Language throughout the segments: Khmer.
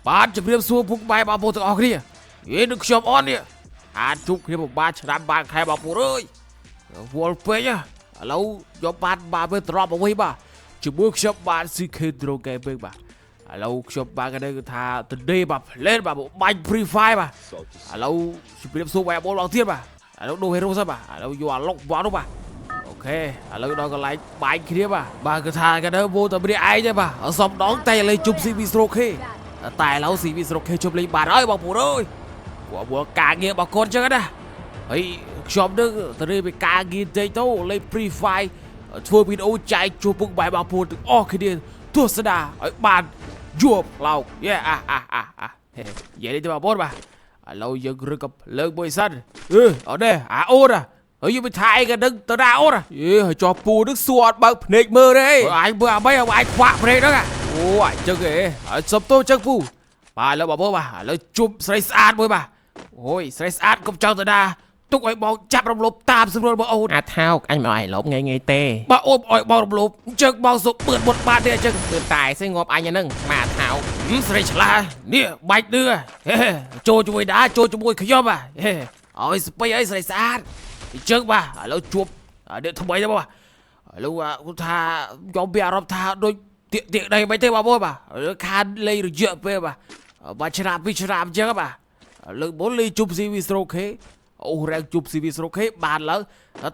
បានជម្រាបសួរពុកម៉ែបងប្អូនទាំងអស់គ្នានឹងខ្ញុំអននេះអាចជួបគ្នាពិបាកឆ្នាំបានខែបងប្អូនអើយវល់ពេកឥឡូវយកបានវិញត្រប់មកវិញបាទជាមួយខ្ញុំបាន CK Draw Gaming បាទឥឡូវខ្ញុំបានគេថា today បាទ play បាទបាញ់ Free Fire បាទឥឡូវជម្រាបសួរបងប្អូនបងទៀតបាទឥឡូវដូរ hero សិនបាទឥឡូវយកអាឡុកបងនោះបាទអូខេឥឡូវដល់កន្លែងបាញ់គ្នាបាទគឺថាគេទៅវោតែម្នាក់ឯងទេបាទអសំដងតែលេជប់ CV Stroke តែឥឡូវ CV Stroke ជប់លេងបានហើយបងប្អូនអើយវល់ការងាររបស់កូនចឹងណាហើយខ្ញុំនឹងទៅរៀបពីការងារតិចទៅលេង Free Fire ធ្វើវីដេអូចែកជួបពុកម៉ែបងប្អូនទាំងអស់គ្នាទស្សនាឲ្យបានយប់ឡោកយេនិយាយនេះទៅបងប្អូនបាទឥឡូវយើងរឹកក៏លើកមួយសិនអត់ទេអាអូនហើយយើងទៅថៃក៏ដឹងទៅណាអូនហើយចោះពូនឹងសួរអត់បើកភ្នែកមើលទេអញមើលអាម៉េចឲ្យអញខ្វាក់ភ្នែកហ្នឹងអូអញ្ចឹងហ៎ហើយសុំទោសចឹងពូបាទឥឡូវបងប្អូនបាទឥឡូវជប់ស្រីស្អាតមួយបាទអូយស្រីស្អាតកុំចង់ទៅណាទុកឲ្យបងចាប់រំលោភតាមស្រួលបងអូនអាថោកអញមិនឲ្យលបងាយទេបើអូនឲ្យបងរំលោភអញ្ចឹងបងសុកពឿនបុតបាត់ទេអញ្ចឹងពឿនតែស្អីងាប់អញហ្នឹងម៉ាថោកស្រីឆ្លានេះបាច់នឿចូលជាមួយដាចូលជាមួយខ្ញុំបាទឲ្យស្ពៃអីស្រីស្អាតអញ្ចឹងបាទឥឡូវជួបអ្នកថ្មីទេបាទឥឡូវគាត់ថាយកពីអារម្មណ៍ថាដូចទៀកដីមិនទេបងប្អូនបាទខានលេងរយៈពេលបាទឆ្នាំ2ឆ្នាំអញ្ចឹងបាទលើកមុនលេងជប់ CV Stroke អូរ៉ែងជប់ CV Stroke បានឡើង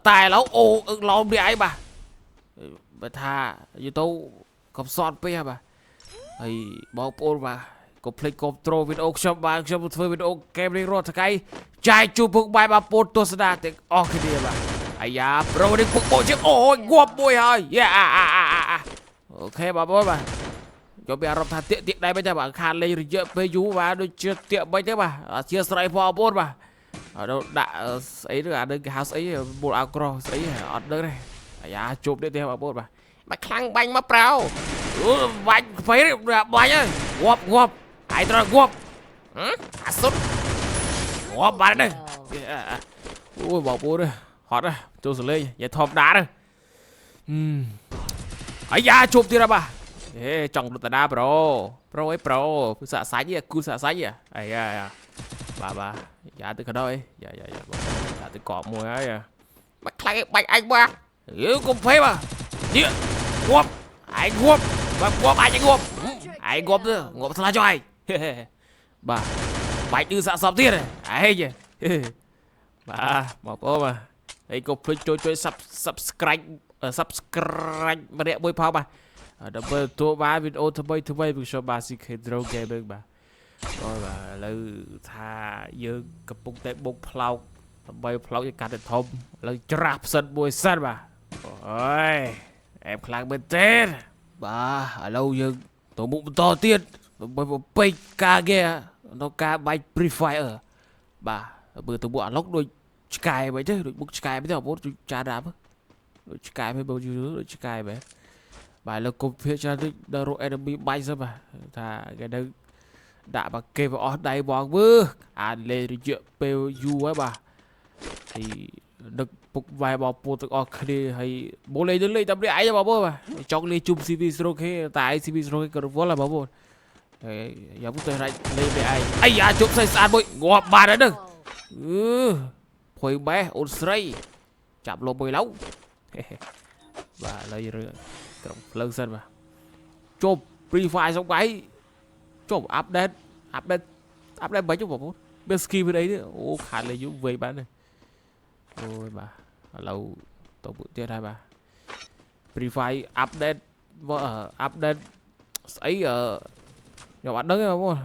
តែឥឡូវអូអឹកឡោមនេះឯងបាទបើថាយូទៅកំសត់ពេកបាទហើយបងប្អូនបាទកុំភ្លេចគ្រប់ត្រូលវីដេអូខ្ញុំបាទខ្ញុំធ្វើវីដេអូហ្គេមរៀងរាល់ថ្ងៃចែកជូនពុកម៉ែបងប្អូនទស្សនាទាំងអស់គ្នាបាទអាយ៉ាប្រូនេះពុកបងជាអូយងាប់មួយហើយអូខេបងប្អូនបាទយកពីអារម្មណ៍ថាទៀកដែរមិនទេបាទខានលេងរយៈពេលយូរបាទដូចជាទៀកមិនទេបាទអធិស្ឋានបងប្អូនបាទដល់ដាក់ស្អីទៅអានឹងគេហៅស្អីមូលអោក្រស្អីអត់ដឹងទេអាយ៉ាជប់នេះទេបងប្អូនបាទមកខ្លាំងបាញ់មកប្រោបាញ់ខ្វៃបាញ់ហើយងាប់ហើយត្រូវងាប់អាសុតងាប់បាត់ទៅអូយបងប្អូនហត់ចូលសលេងនិយាយធម្មតាទៅអាយ៉ាជប់ទៀតហ៎បាទចង់លុតតាប្រូអីប្រូសាក់សាច់គូសាក់សាច់អាយ៉ាបាទយ៉ាទៅកដោយ៉ាទៅកប់មួយហើយមកខ្លាំងបាច់អញបាទកុំភ័យបាទនេះងាប់ឯងងាប់បើងាប់អាចងាប់ឯងងាប់ទៅងាប់ឆ្លាចុះឯងបាទបាច់ឌឺសាក់សពទៀតឯងបាទបងប្អូនបាទហើយកុំភ្លេចជួយ subscribe ម្នាក់មួយផងបាទដើម្បីទទួលបានវីដេអូថ្មីពីខ្ញុំបាទ CK Draw Gaming បាទអូយបាទឥឡូវថាយើងកំពុងតែបុកផ្លោកដើម្បីផ្លោកឲ្យកាត់ទៅធំឥឡូវច្រាស់ផ្សិតមួយសិនបាទអូយអែមខ្លាំងមែនទេបាទឥឡូវយើងទៅមុខបន្តទៀតដើម្បីបំពេញការងារក្នុងការបាច់ Free Fire បាទមើលទៅមុខអាឡុកដូចឆ្កែមិនទេដូចមុខឆ្កែមិនទេបងប្អូនចាដាប់ដូចឆ្កែមិនបងយូរដូចឆ្កែមែនបាទលើកុំភៀកច្រើនដូចដល់រក enemy បាញ់សិនបាទថាគេនៅដាក់បាគេវាអស់ដៃបងមើលអាចលេងរយៈពេលយូរហើយបាទហើយដឹកពុកវាយបងប្អូនទាំងអស់គ្នាហើយមកលេងតែម្នាក់ឯងបងប្អូនបាទចង់លេងជុំ CV Stroke តែ CV Stroke ក៏រវល់ហើយបងប្អូនហើយយ៉ាពុកទៅលេងម្នាក់ឯងអាយ៉ាជុំស្អាតមួយងាប់បាត់ហើយហ្នឹងភ័យបែអូនស្រីចាប់លុបមួយឡូវបាទឥឡូវរឿងត្រង់ផ្លូវសិនបាទជប់ Free Fire សុំໄວជប់អាប់ដេតបាច់បងប្អូនមាន skill វាអីទេអូខាតលេងយូរវេបានទេអូយបាទឥឡូវទៅពួកទៀតហើយបាទ Free Fire អាប់ដេតស្អីខ្ញុំអត់ដឹងទេបងប្អូន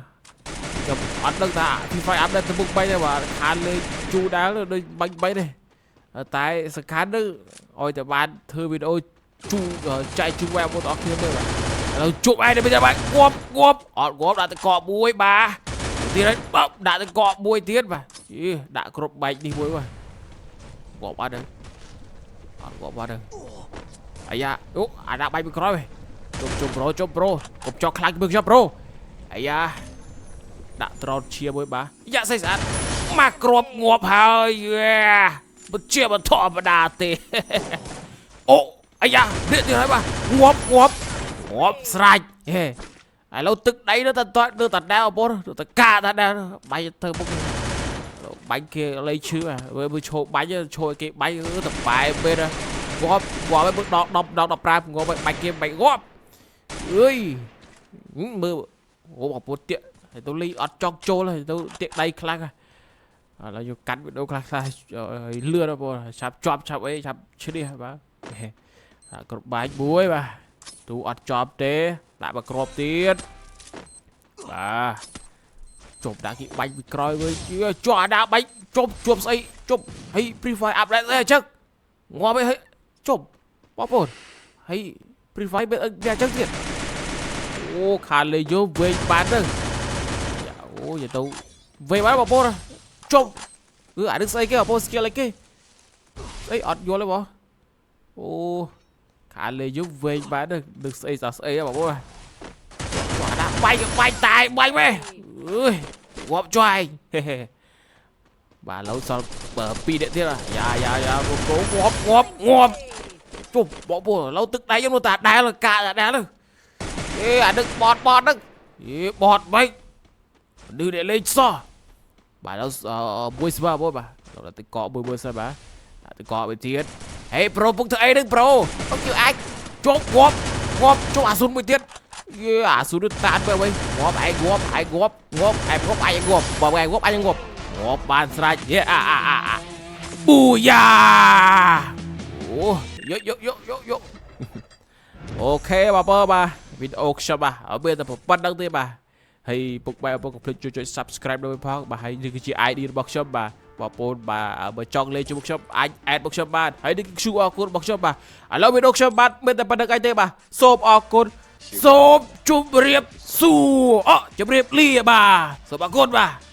ខ្ញុំអត់ដឹងថា Free Fire អាប់ដេតទៅមុខ3ទេបាទខាតលេងជូដាល់ដូចបាញ់3ទេតែសំខាន់ទៅឲ្យតែបានធ្វើវីដេអូចែកជូនបងប្អូនអស់គ្នាមើលបាទឥឡូវជប់ឯងទៅវិញបាទងាប់អត់ងាប់ដាក់ទៅកកមួយបាទទៀតហើយដាក់ទៅកកមួយទៀតបាទដាក់គ្រប់បែកនេះមួយបាទងាប់អត់ទេអត់ងាប់អត់ទេអាយ៉ាអូអាដាក់បែកពីក្រោយជប់ប្រូកុំចោះខ្លាចមើលខ្ញុំប្រូអាយ៉ាដាក់ត្រោតឈៀមួយបាទយ៉ាស្អីស្អាតមកគ្រាប់ងាប់ហើយមិនជាមិនធម្មតាទេអូអាយ៉ានេះទៀតហើយបាទងាប់ស្រាច់ ឥឡូវទឹកដីនៅតែដែរបងប្អូននៅតែកាតែដែរបាញ់ទៅមុខបាញ់គេលេឈឺមើលឈោបាញ់ឈោគេបាញ់ទៅបែពេកងាប់ឲ្យមើលដក10 15ងាប់ឲ្យបាញ់គេបាញ់ងាប់អើយមើលអូបងប្អូនទៀតហើយទៅលីអត់ចង់ចូលហើយទៅទៀកដៃខ្លាំងឥឡូវយកកាត់វីដេអូខ្លះលឿនបងឆាប់ជាប់ឆាប់អីឆាប់ឈ្នះបាទក្របបាច់មួយបាទទូអត់ជាប់ទេដាក់មកក្របទៀតបាទជប់ដាក់គេបាច់ពីក្រោយវិញជាប់ដាក់បាច់ជប់ស្អីជប់ហើយ Free Fire update អីចឹងងាប់អីជប់បងប្អូនហើយ Free Fire វាអញ្ចឹងទៀតអូខាលេយោវែងបានទៅអូយទៅវែងបានបងប្អូនជប់អានេះស្អីគេបងប្អូន skill អីគេអីអត់យល់ទេបងអូខាលេយោវែងបានទៅនឹងស្អីបងប្អូនដាក់បាញ់តាយបាញ់វិញអើយងាប់ជួយបាទឡូវសល់2នាក់ទៀតយ៉ាបងប្អូនងាប់ជប់បងប្អូនឡូវទឹកដៃខ្ញុំនៅតែដែលកាដែលអេអានឹងបតហ្នឹងបតមិនឌឺអ្នកលេងសោះបាទឡូវមួយស្មើបងបាទដល់ទៅកកមួយសិនបាទដាក់ទៅកកមួយទៀតហេប្រូពុកធ្វើអីហ្នឹងប្រូពុកជឿអាចជប់ងាប់ជប់អាស៊ុនមួយទៀតអាស៊ុនតានទៅវិញងាប់ឯងងាប់ឯងងាប់ងាប់ឯងងាប់ឯងងាប់បើឯងងាប់អញងាប់ងាប់បានស្រេចប៊ូយ៉ាអូយកអូខេបងប្អូនបាទវីដេអូខ្ញុំបាទមានតែប៉ុណ្្នឹងទេបាទហើយពុកបែបពុកកុំភ្លេចជួយ Subscribe ด้วยផងបាទហើយនេះគឺជា ID របស់ខ្ញុំបាទបងប្អូនបាទបើចង់លេងជាមួយខ្ញុំអាច add មកខ្ញុំបានហើយនេះគឺ QR code របស់ខ្ញុំបាទឥឡូវវីដេអូខ្ញុំបាទមានតែប៉ុណ្្នឹងឯងទេបាទសូមអរគុណសូមជម្រាបសួរជម្រាបលាបាទសូមអរគុណបាទ